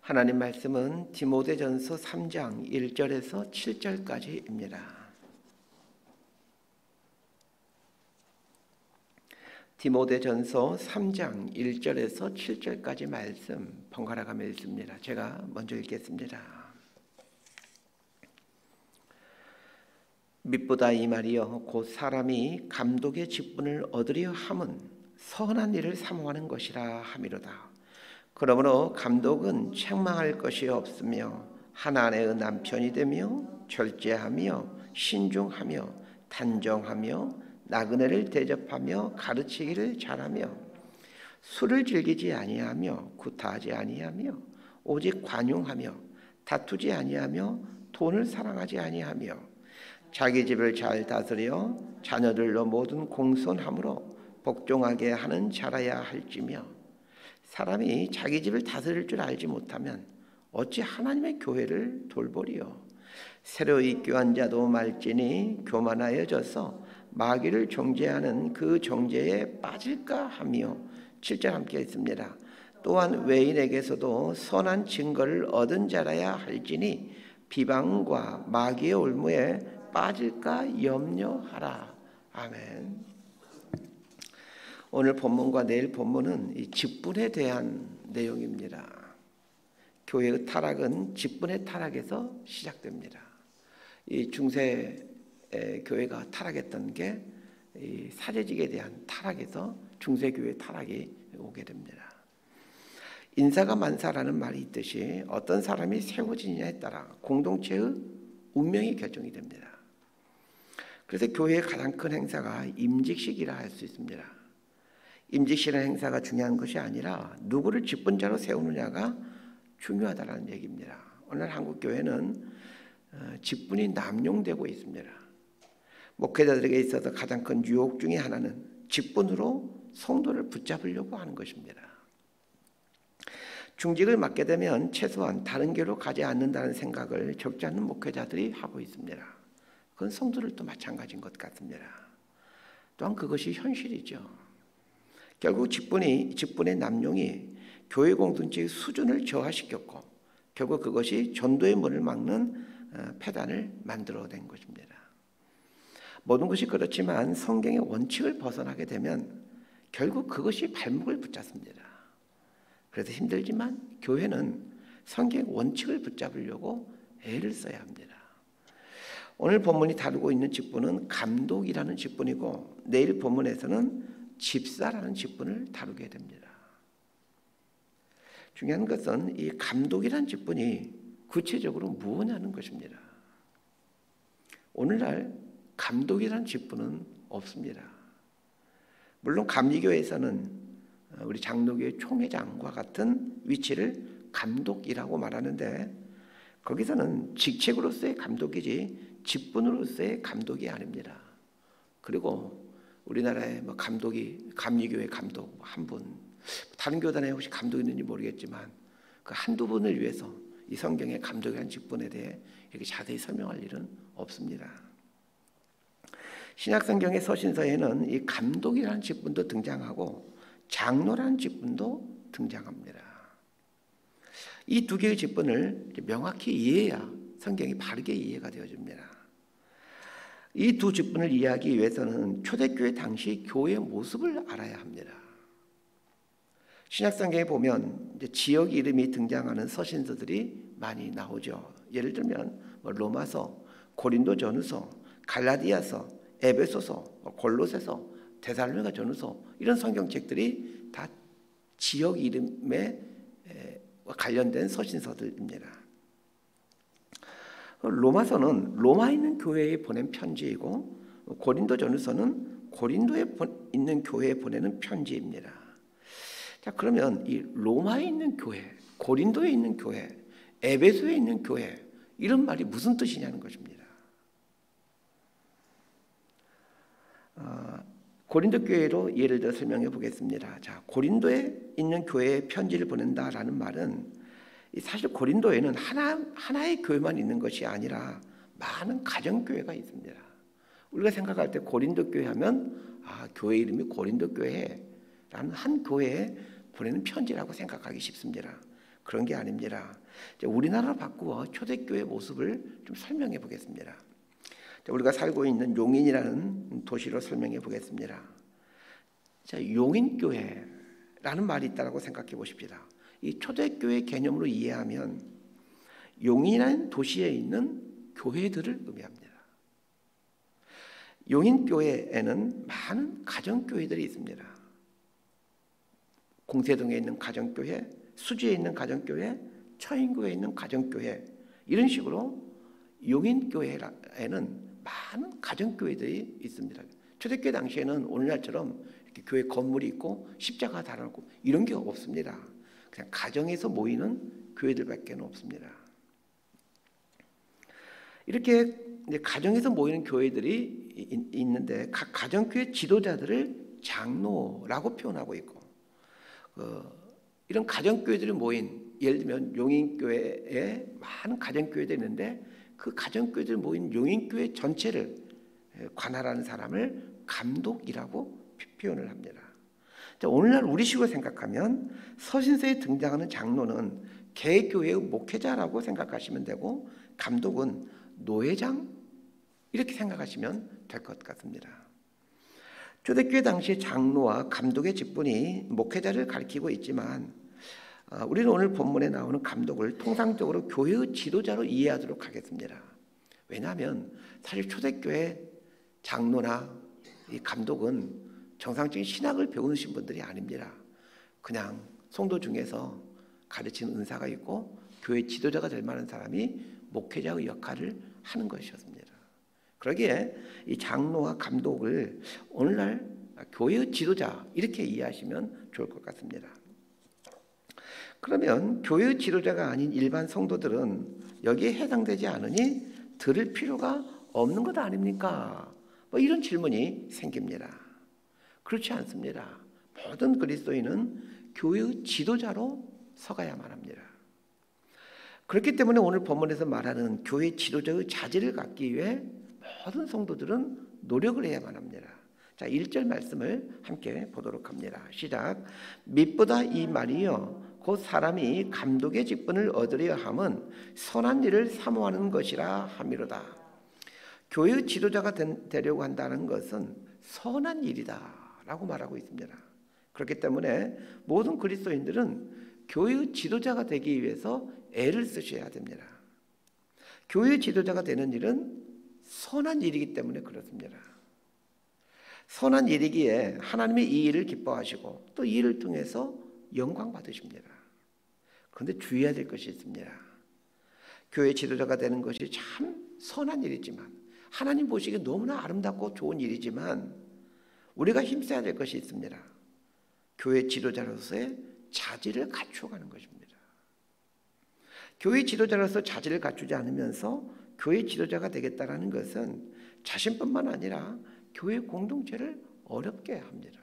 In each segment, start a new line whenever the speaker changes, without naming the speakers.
하나님 말씀은 디모데전서 3장 1절에서 7절까지입니다. 디모데전서 3장 1절에서 7절까지 말씀 번갈아 가며 읽습니다. 제가 먼저 읽겠습니다. mit보다 이 말이여 곧 사람이 감독의 직분을 얻으려 함은 선한 일을 사모하는 것이라 함이로다. 그러므로 감독은 책망할 것이 없으며 하나님의 남편이 되며 절제하며 신중하며 단정하며 나그네를 대접하며 가르치기를 잘하며 술을 즐기지 아니하며 구타하지 아니하며 오직 관용하며 다투지 아니하며 돈을 사랑하지 아니하며 자기 집을 잘 다스려 자녀들로 모든 공손함으로 복종하게 하는 자라야 할지며 사람이 자기 집을 다스릴 줄 알지 못하면 어찌 하나님의 교회를 돌보리요. 새로 입교한 자도 말지니 교만하여져서 마귀를 정죄하는 그 정죄에 빠질까 하며 7절 함께 있습니다. 또한 외인에게서도 선한 증거를 얻은 자라야 할지니 비방과 마귀의 올무에 빠질까 염려하라. 아멘. 오늘 본문과 내일 본문은 이 직분에 대한 내용입니다. 교회의 타락은 직분의 타락에서 시작됩니다. 이 중세 교회가 타락했던 게 이 사제직에 대한 타락에서 중세 교회 타락이 오게 됩니다. 인사가 만사라는 말이 있듯이 어떤 사람이 세워지느냐에 따라 공동체의 운명이 결정이 됩니다. 그래서 교회의 가장 큰 행사가 임직식이라 할 수 있습니다. 임직식이라는 행사가 중요한 것이 아니라 누구를 직분자로 세우느냐가 중요하다는 얘기입니다. 오늘 한국 교회는 직분이 남용되고 있습니다. 목회자들에게 있어서 가장 큰 유혹 중에 하나는 직분으로 성도를 붙잡으려고 하는 것입니다. 중직을 맡게 되면 최소한 다른 길로 가지 않는다는 생각을 적지 않는 목회자들이 하고 있습니다. 그건 성도들도 마찬가지인 것 같습니다. 또한 그것이 현실이죠. 결국 직분의 남용이 교회 공동체의 수준을 저하시켰고 결국 그것이 전도의 문을 막는 폐단을 만들어낸 것입니다. 모든 것이 그렇지만 성경의 원칙을 벗어나게 되면 결국 그것이 발목을 붙잡습니다. 그래서 힘들지만 교회는 성경의 원칙을 붙잡으려고 애를 써야 합니다. 오늘 본문이 다루고 있는 직분은 감독이라는 직분이고 내일 본문에서는 집사라는 직분을 다루게 됩니다. 중요한 것은 이 감독이라는 직분이 구체적으로 무엇이냐는 것입니다. 오늘날 감독이라는 직분은 없습니다. 물론 감리교회에서는 우리 장로교회 총회장과 같은 위치를 감독이라고 말하는데 거기서는 직책으로서의 감독이지 직분으로서의 감독이 아닙니다. 그리고 우리나라의 감리교회 감독 한 분, 다른 교단에 혹시 감독이 있는지 모르겠지만 그 한두 분을 위해서 이 성경의 감독이라는 직분에 대해 이렇게 자세히 설명할 일은 없습니다. 신약 성경의 서신서에는 이 감독이라는 직분도 등장하고 장로라는 직분도 등장합니다. 이 두 개의 직분을 명확히 이해해야 성경이 바르게 이해가 되어집니다. 이 두 직분을 이해하기 위해서는 초대교회 당시 교회의 모습을 알아야 합니다. 신약성경에 보면 이제 지역 이름이 등장하는 서신서들이 많이 나오죠. 예를 들면 로마서, 고린도전후서, 갈라디아서, 에베소서, 골로새서, 데살로니가 전후서 이런 성경책들이 다 지역 이름에 관련된 서신서들입니다. 로마서는 로마에 있는 교회에 보낸 편지이고 고린도전후서는 고린도에 있는 교회에 보내는 편지입니다. 자, 그러면 이 로마에 있는 교회, 고린도에 있는 교회, 에베소에 있는 교회 이런 말이 무슨 뜻이냐는 것입니다. 고린도 교회로 예를 들어 설명해 보겠습니다. 자, 고린도에 있는 교회에 편지를 보낸다라는 말은 사실 고린도에는 하나의 교회만 있는 것이 아니라 많은 가정교회가 있습니다. 우리가 생각할 때 고린도 교회 하면 교회 이름이 고린도 교회라는 한 교회에 보내는 편지라고 생각하기 쉽습니다. 그런 게 아닙니다. 우리나라로 바꾸어 초대교회 모습을 좀 설명해 보겠습니다. 우리가 살고 있는 용인이라는 도시로 설명해 보겠습니다. 자, 용인교회라는 말이 있다고 생각해 보십시다. 이 초대교회 개념으로 이해하면 용인이라는 도시에 있는 교회들을 의미합니다. 용인교회에는 많은 가정교회들이 있습니다. 공세동에 있는 가정교회, 수지에 있는 가정교회, 처인구에 있는 가정교회, 이런 식으로 용인교회에는 많은 가정교회들이 있습니다. 초대교회 당시에는 오늘날처럼 이렇게 교회 건물이 있고 십자가 달아놓고 이런 게 없습니다. 그냥 가정에서 모이는 교회들밖에 없습니다. 이렇게 가정에서 모이는 교회들이 있는데 각 가정교회 지도자들을 장로라고 표현하고 있고, 이런 가정교회들이 모인, 예를 들면 용인교회에 많은 가정교회들이 있는데 그 가정교회들이 모인 용인교회 전체를 관할하는 사람을 감독이라고 표현을 합니다. 자, 오늘날 우리식으로 생각하면 서신서에 등장하는 장로는 개교회의 목회자라고 생각하시면 되고, 감독은 노회장 이렇게 생각하시면 될 것 같습니다. 초대교회 당시 장로와 감독의 직분이 목회자를 가리키고 있지만, 우리는 오늘 본문에 나오는 감독을 통상적으로 교회의 지도자로 이해하도록 하겠습니다. 왜냐하면 사실 초대교회 장로나 이 감독은 정상적인 신학을 배우신 분들이 아닙니다. 그냥 성도 중에서 가르치는 은사가 있고 교회 지도자가 될 만한 사람이 목회자의 역할을 하는 것이었습니다. 그러기에 이 장로와 감독을 오늘날 교회의 지도자 이렇게 이해하시면 좋을 것 같습니다. 그러면 교회의 지도자가 아닌 일반 성도들은 여기에 해당되지 않으니 들을 필요가 없는 것 아닙니까? 뭐 이런 질문이 생깁니다. 그렇지 않습니다. 모든 그리스도인은 교회의 지도자로 서가야만 합니다. 그렇기 때문에 오늘 본문에서 말하는 교회 지도자의 자질을 갖기 위해 모든 성도들은 노력을 해야만 합니다. 자, 1절 말씀을 함께 보도록 합니다. 시작. mit보다 이 말이요 곧 사람이 감독의 직분을 얻으려 함은 선한 일을 사모하는 것이라 함이로다. 교회의 지도자가 되려고 한다는 것은 선한 일이다 라고 말하고 있습니다. 그렇기 때문에 모든 그리스도인들은 교회의 지도자가 되기 위해서 애를 쓰셔야 됩니다. 교회의 지도자가 되는 일은 선한 일이기 때문에 그렇습니다. 선한 일이기에 하나님이 이 일을 기뻐하시고 또 이 일을 통해서 영광 받으십니다. 그런데 주의해야 될 것이 있습니다. 교회 지도자가 되는 것이 참 선한 일이지만, 하나님 보시기에 너무나 아름답고 좋은 일이지만 우리가 힘써야 될 것이 있습니다. 교회 지도자로서의 자질을 갖추어가는 것입니다. 교회 지도자로서 자질을 갖추지 않으면서 교회 지도자가 되겠다는 것은 자신뿐만 아니라 교회 공동체를 어렵게 합니다.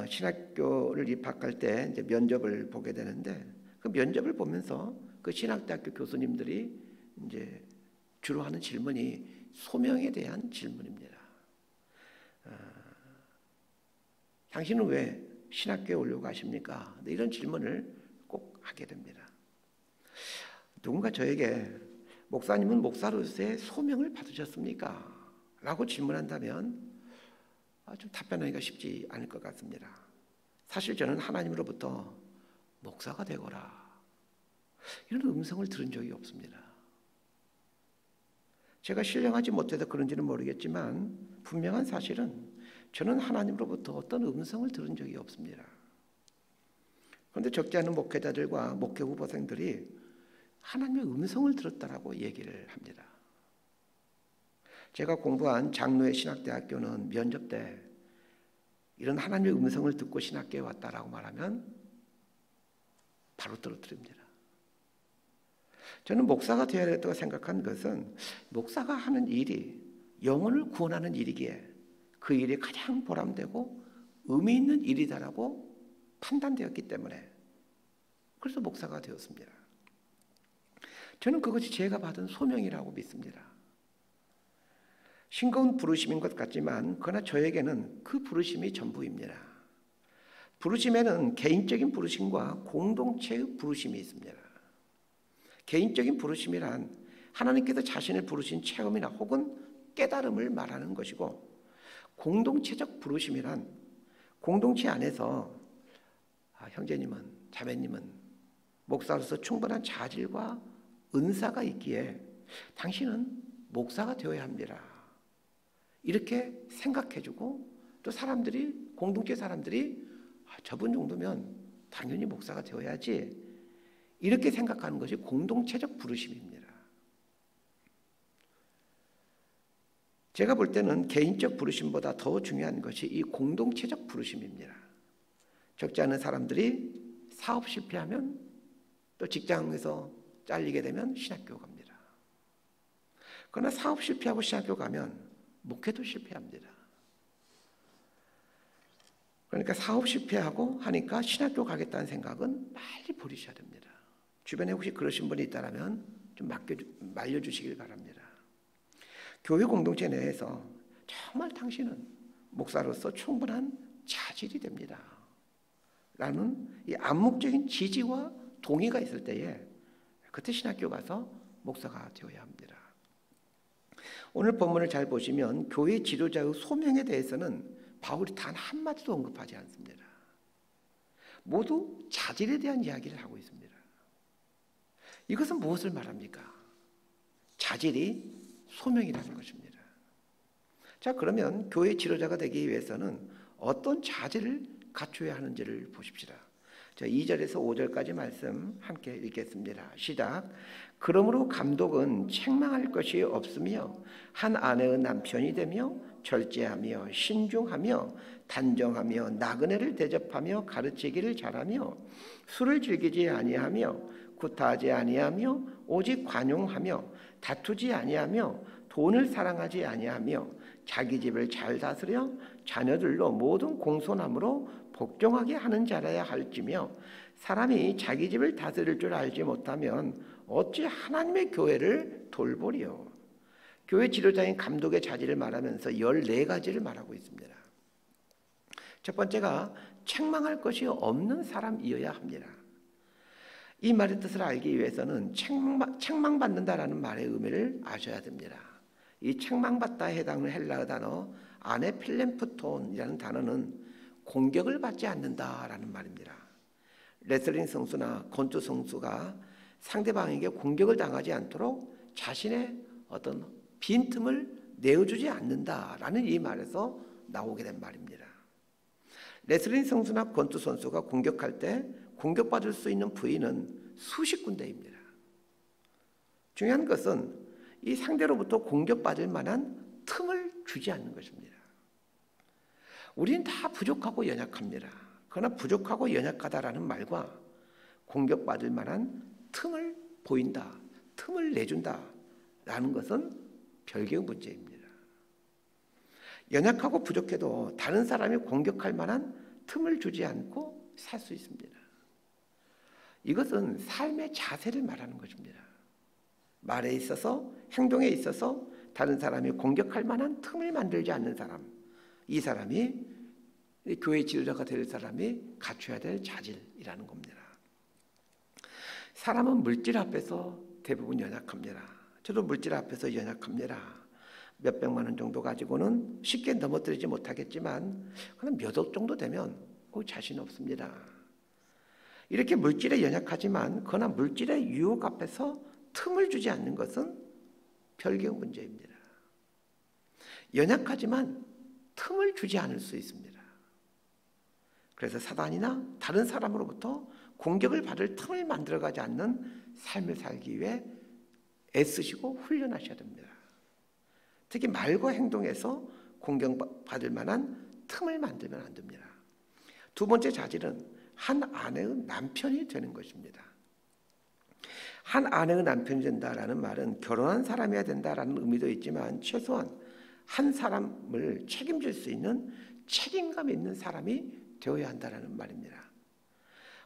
신학교를 입학할 때 이제 면접을 보게 되는데, 그 면접을 보면서 그 신학대학교 교수님들이 이제 주로 하는 질문이 소명에 대한 질문입니다. 당신은 왜 신학교에 오려고 하십니까? 이런 질문을 꼭 하게 됩니다. 누군가 저에게 목사님은 목사로서의 소명을 받으셨습니까? 라고 질문한다면 좀 답변하기가 쉽지 않을 것 같습니다. 사실 저는 하나님으로부터 목사가 되거라 이런 음성을 들은 적이 없습니다. 제가 신령하지 못해서 그런지는 모르겠지만 분명한 사실은 저는 하나님으로부터 어떤 음성을 들은 적이 없습니다. 그런데 적지 않은 목회자들과 목회 후보생들이 하나님의 음성을 들었다라고 얘기를 합니다. 제가 공부한 장로의 신학대학교는 면접 때 이런 하나님의 음성을 듣고 신학교에 왔다라고 말하면 바로 떨어뜨립니다. 저는 목사가 되어야 되겠다고 생각한 것은 목사가 하는 일이 영혼을 구원하는 일이기에 그 일이 가장 보람되고 의미 있는 일이다라고 판단되었기 때문에 그래서 목사가 되었습니다. 저는 그것이 제가 받은 소명이라고 믿습니다. 싱거운 부르심인 것 같지만 그러나 저에게는 그 부르심이 전부입니다. 부르심에는 개인적인 부르심과 공동체의 부르심이 있습니다. 개인적인 부르심이란 하나님께서 자신을 부르신 체험이나 혹은 깨달음을 말하는 것이고, 공동체적 부르심이란 공동체 안에서 형제님은, 자매님은 목사로서 충분한 자질과 은사가 있기에 당신은 목사가 되어야 합니다. 이렇게 생각해주고, 또 사람들이, 공동체 사람들이 저분 정도면 당연히 목사가 되어야지, 이렇게 생각하는 것이 공동체적 부르심입니다. 제가 볼 때는 개인적 부르심보다 더 중요한 것이 이 공동체적 부르심입니다. 적지 않은 사람들이 사업 실패하면, 또 직장에서 잘리게 되면 신학교 갑니다. 그러나 사업 실패하고 신학교 가면 목회도 실패합니다. 그러니까 사업 실패하고 하니까 신학교 가겠다는 생각은 빨리 버리셔야 됩니다. 주변에 혹시 그러신 분이 있다면 좀 말려주시길 바랍니다. 교회 공동체 내에서 정말 당신은 목사로서 충분한 자질이 됩니다. 라는 이 암묵적인 지지와 동의가 있을 때에 그때 신학교 가서 목사가 되어야 합니다. 오늘 본문을 잘 보시면 교회 지도자의 소명에 대해서는 바울이 단 한마디도 언급하지 않습니다. 모두 자질에 대한 이야기를 하고 있습니다. 이것은 무엇을 말합니까? 자질이 소명이라는 것입니다. 자, 그러면 교회 지도자가 되기 위해서는 어떤 자질을 갖춰야 하는지를 보십시다. 자, 2절에서 5절까지 말씀 함께 읽겠습니다. 시작. 그러므로 감독은 책망할 것이 없으며 한 아내의 남편이 되며 절제하며 신중하며 단정하며 나그네를 대접하며 가르치기를 잘하며 술을 즐기지 아니하며 구타하지 아니하며 오직 관용하며 다투지 아니하며 돈을 사랑하지 아니하며 자기 집을 잘 다스려 자녀들로 모든 공손함으로 복종하게 하는 자라야 할지며 사람이 자기 집을 다스릴 줄 알지 못하면 어찌 하나님의 교회를 돌보리요. 교회 지도자인 감독의 자질을 말하면서 14가지를 말하고 있습니다. 첫 번째가 책망할 것이 없는 사람이어야 합니다. 이 말의 뜻을 알기 위해서는 책망받는다라는 말의 의미를 아셔야 됩니다. 이 책망받다에 해당하는 헬라어 단어 아네필렘프톤이라는 단어는 공격을 받지 않는다라는 말입니다. 레슬링 선수나 권투 선수가 상대방에게 공격을 당하지 않도록 자신의 어떤 빈틈을 내어주지 않는다라는 이 말에서 나오게 된 말입니다. 레슬링 선수나 권투 선수가 공격할 때 공격받을 수 있는 부위는 수십 군데입니다. 중요한 것은 이 상대로부터 공격받을 만한 틈을 주지 않는 것입니다. 우리는 다 부족하고 연약합니다. 그러나 부족하고 연약하다라는 말과 공격받을 만한 틈을 보인다, 틈을 내준다라는 것은 별개의 문제입니다. 연약하고 부족해도 다른 사람이 공격할 만한 틈을 주지 않고 살 수 있습니다. 이것은 삶의 자세를 말하는 것입니다. 말에 있어서, 행동에 있어서 다른 사람이 공격할 만한 틈을 만들지 않는 사람, 이 사람이 교회 지도자가 될 사람이 갖춰야 될 자질이라는 겁니다. 사람은 물질 앞에서 대부분 연약합니다. 저도 물질 앞에서 연약합니다. 몇백만 원 정도 가지고는 쉽게 넘어뜨리지 못하겠지만 그럼 몇 억 정도 되면 자신 없습니다. 이렇게 물질에 연약하지만 그러나 물질의 유혹 앞에서 틈을 주지 않는 것은 별개의 문제입니다. 연약하지만 틈을 주지 않을 수 있습니다. 그래서 사단이나 다른 사람으로부터 공격을 받을 틈을 만들어가지 않는 삶을 살기 위해 애쓰시고 훈련하셔야 됩니다. 특히 말과 행동에서 공격받을 만한 틈을 만들면 안 됩니다. 두 번째 자질은 한 아내의 남편이 되는 것입니다. 한 아내의 남편이 된다라는 말은 결혼한 사람이어야 된다라는 의미도 있지만 최소한 한 사람을 책임질 수 있는 책임감 있는 사람이 되어야 한다는 말입니다.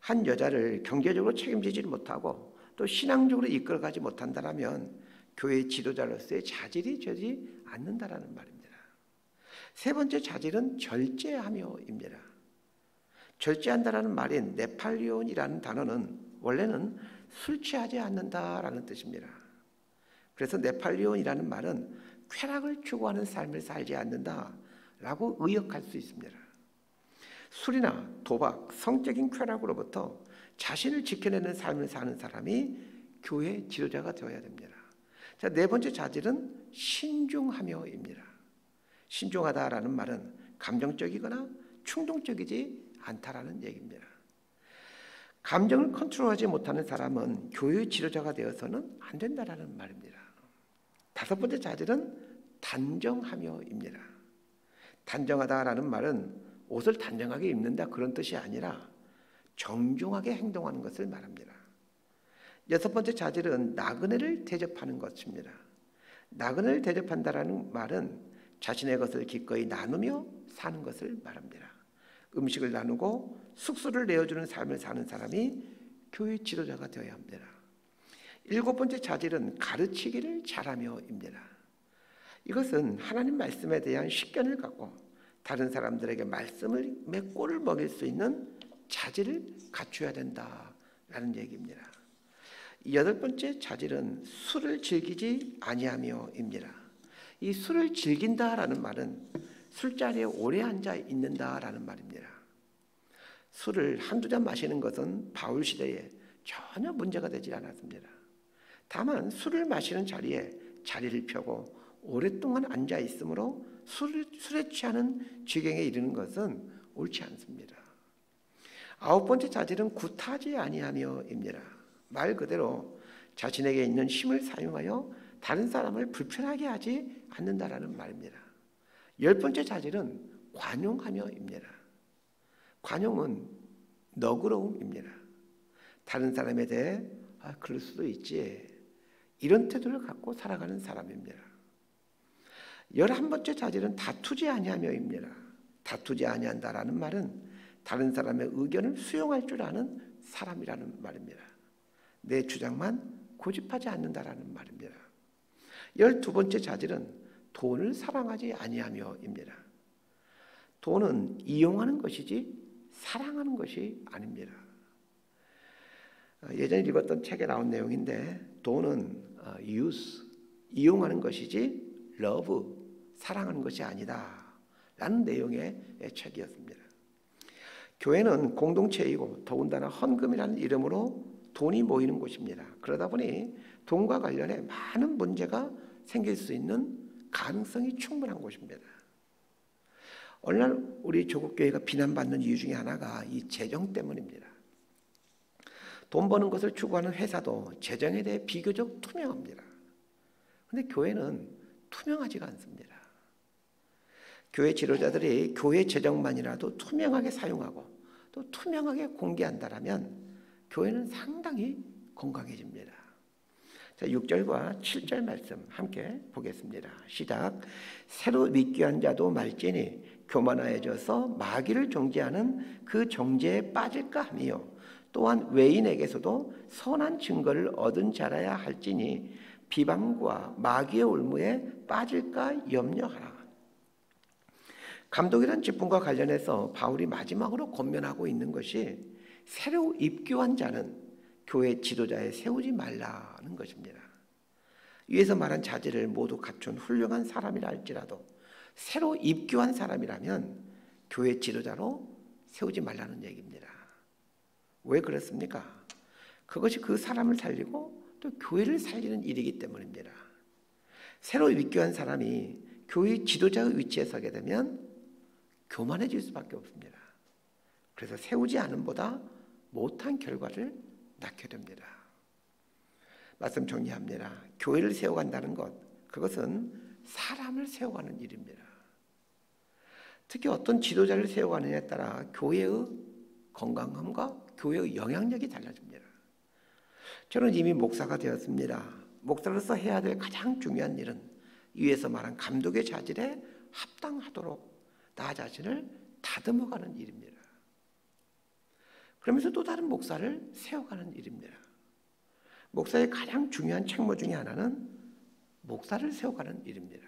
한 여자를 경제적으로 책임지지 못하고 또 신앙적으로 이끌어가지 못한다면 교회 지도자로서의 자질이 되지 않는다라는 말입니다. 세 번째 자질은 절제하며입니다. 절제한다라는 말이 네팔리온이라는 단어는 원래는 술 취하지 않는다라는 뜻입니다. 그래서 네팔리온이라는 말은 쾌락을 추구하는 삶을 살지 않는다라고 의역할 수 있습니다. 술이나 도박, 성적인 쾌락으로부터 자신을 지켜내는 삶을 사는 사람이 교회 지도자가 되어야 됩니다. 자, 네 번째 자질은 신중하며입니다. 신중하다라는 말은 감정적이거나 충동적이지 않다라는 얘기입니다. 감정을 컨트롤하지 못하는 사람은 교회 지도자가 되어서는 안 된다라는 말입니다. 다섯 번째 자질은 단정하며입니다. 단정하다라는 말은 옷을 단정하게 입는다 그런 뜻이 아니라 정중하게 행동하는 것을 말합니다. 여섯 번째 자질은 나그네를 대접하는 것입니다. 나그네를 대접한다라는 말은 자신의 것을 기꺼이 나누며 사는 것을 말합니다. 음식을 나누고 숙소를 내어주는 삶을 사는 사람이 교회 지도자가 되어야 합니다. 일곱 번째 자질은 가르치기를 잘하며입니다. 이것은 하나님 말씀에 대한 식견을 갖고 다른 사람들에게 말씀의 꼴을 먹일 수 있는 자질을 갖춰야 된다라는 얘기입니다. 여덟 번째 자질은 술을 즐기지 아니하며입니다. 이 술을 즐긴다라는 말은 술자리에 오래 앉아 있는다라는 말입니다. 술을 한두 잔 마시는 것은 바울 시대에 전혀 문제가 되지 않았습니다. 다만 술을 마시는 자리에 자리를 펴고 오랫동안 앉아 있으므로 술에 취하는 지경에 이르는 것은 옳지 않습니다. 아홉 번째 자질은 구타하지 아니하며입니다. 말 그대로 자신에게 있는 힘을 사용하여 다른 사람을 불편하게 하지 않는다라는 말입니다. 열 번째 자질은 관용하며입니다. 관용은 너그러움입니다. 다른 사람에 대해 그럴 수도 있지, 이런 태도를 갖고 살아가는 사람입니다. 11번째 자질은 다투지 아니하며입니다. 다투지 아니한다라는 말은 다른 사람의 의견을 수용할 줄 아는 사람이라는 말입니다. 내 주장만 고집하지 않는다라는 말입니다. 12번째 자질은 돈을 사랑하지 아니하며입니다. 돈은 이용하는 것이지 사랑하는 것이 아닙니다. 예전에 읽었던 책에 나온 내용인데, 돈은 use, 이용하는 것이지 love, 사랑하는 것이 아니다 라는 내용의 책이었습니다. 교회는 공동체이고 더군다나 헌금이라는 이름으로 돈이 모이는 곳입니다. 그러다 보니 돈과 관련해 많은 문제가 생길 수 있는 가능성이 충분한 곳입니다. 오늘날 우리 조국교회가 비난받는 이유 중에 하나가 이 재정 때문입니다. 돈 버는 것을 추구하는 회사도 재정에 대해 비교적 투명합니다. 그런데 교회는 투명하지가 않습니다. 교회 지도자들이 교회 재정만이라도 투명하게 사용하고 또 투명하게 공개한다면 교회는 상당히 건강해집니다. 자, 6절과 7절 말씀 함께 보겠습니다. 시작. 새로 믿게 한 자도 말지니 교만하여져서 마귀를 정죄하는 그 정죄에 빠질까 하며, 또한 외인에게서도 선한 증거를 얻은 자라야 할지니 비방과 마귀의 올무에 빠질까 염려하라. 감독이란 직분과 관련해서 바울이 마지막으로 권면하고 있는 것이 새로 입교한 자는 교회 지도자에 세우지 말라는 것입니다. 위에서 말한 자질을 모두 갖춘 훌륭한 사람이라 할지라도 새로 입교한 사람이라면 교회 지도자로 세우지 말라는 얘기입니다. 왜 그렇습니까? 그것이 그 사람을 살리고 또 교회를 살리는 일이기 때문입니다. 새로 입교한 사람이 교회 지도자의 위치에 서게 되면 교만해질 수밖에 없습니다. 그래서 세우지 않음보다 못한 결과를 낳게 됩니다. 말씀 정리합니다. 교회를 세워간다는 것, 그것은 사람을 세워가는 일입니다. 특히 어떤 지도자를 세워가느냐에 따라 교회의 건강함과 교회의 영향력이 달라집니다. 저는 이미 목사가 되었습니다. 목사로서 해야 될 가장 중요한 일은 위에서 말한 감독의 자질에 합당하도록 나 자신을 다듬어가는 일입니다. 그러면서 또 다른 목사를 세워가는 일입니다. 목사의 가장 중요한 책무 중에 하나는 목사를 세워가는 일입니다.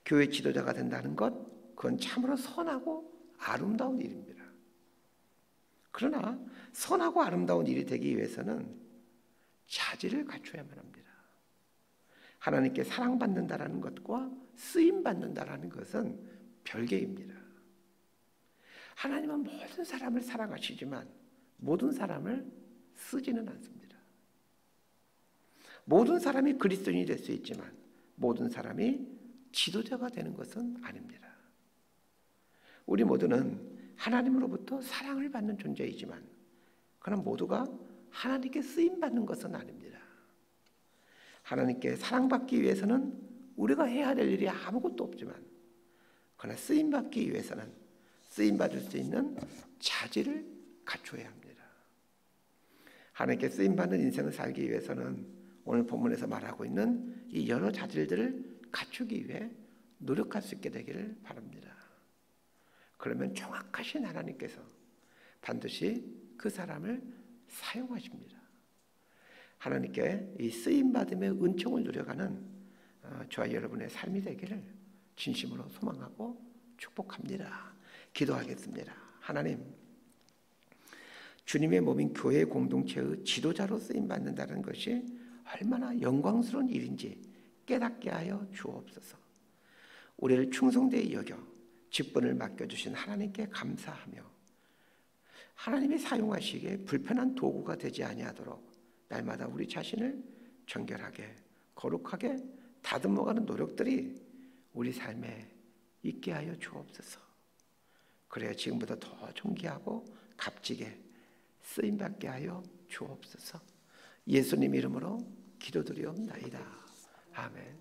교회 지도자가 된다는 것, 그건 참으로 선하고 아름다운 일입니다. 그러나 선하고 아름다운 일이 되기 위해서는 자질을 갖춰야만 합니다. 하나님께 사랑받는다라는 것과 쓰임받는다라는 것은 별개입니다. 하나님은 모든 사람을 사랑하시지만 모든 사람을 쓰지는 않습니다. 모든 사람이 그리스도인이 될 수 있지만 모든 사람이 지도자가 되는 것은 아닙니다. 우리 모두는 하나님으로부터 사랑을 받는 존재이지만 그러나 모두가 하나님께 쓰임받는 것은 아닙니다. 하나님께 사랑받기 위해서는 우리가 해야 될 일이 아무것도 없지만 그러나 쓰임받기 위해서는 쓰임받을 수 있는 자질을 갖춰야 합니다. 하나님께 쓰임받는 인생을 살기 위해서는 오늘 본문에서 말하고 있는 이 여러 자질들을 갖추기 위해 노력할 수 있게 되기를 바랍니다. 그러면 정확하신 하나님께서 반드시 그 사람을 사용하십니다. 하나님께 이 쓰임받음의 은총을 누려가는 저와 여러분의 삶이 되기를 진심으로 소망하고 축복합니다. 기도하겠습니다. 하나님, 주님의 몸인 교회 공동체의 지도자로 쓰임받는다는 것이 얼마나 영광스러운 일인지 깨닫게 하여 주옵소서. 우리를 충성되이 여겨 직분을 맡겨주신 하나님께 감사하며 하나님이 사용하시기에 불편한 도구가 되지 아니하도록 날마다 우리 자신을 정결하게 거룩하게 다듬어가는 노력들이 우리 삶에 있게 하여 주옵소서. 그래야 지금보다 더 존귀하고 값지게 쓰임받게 하여 주옵소서. 예수님 이름으로 기도드리옵나이다. 아멘.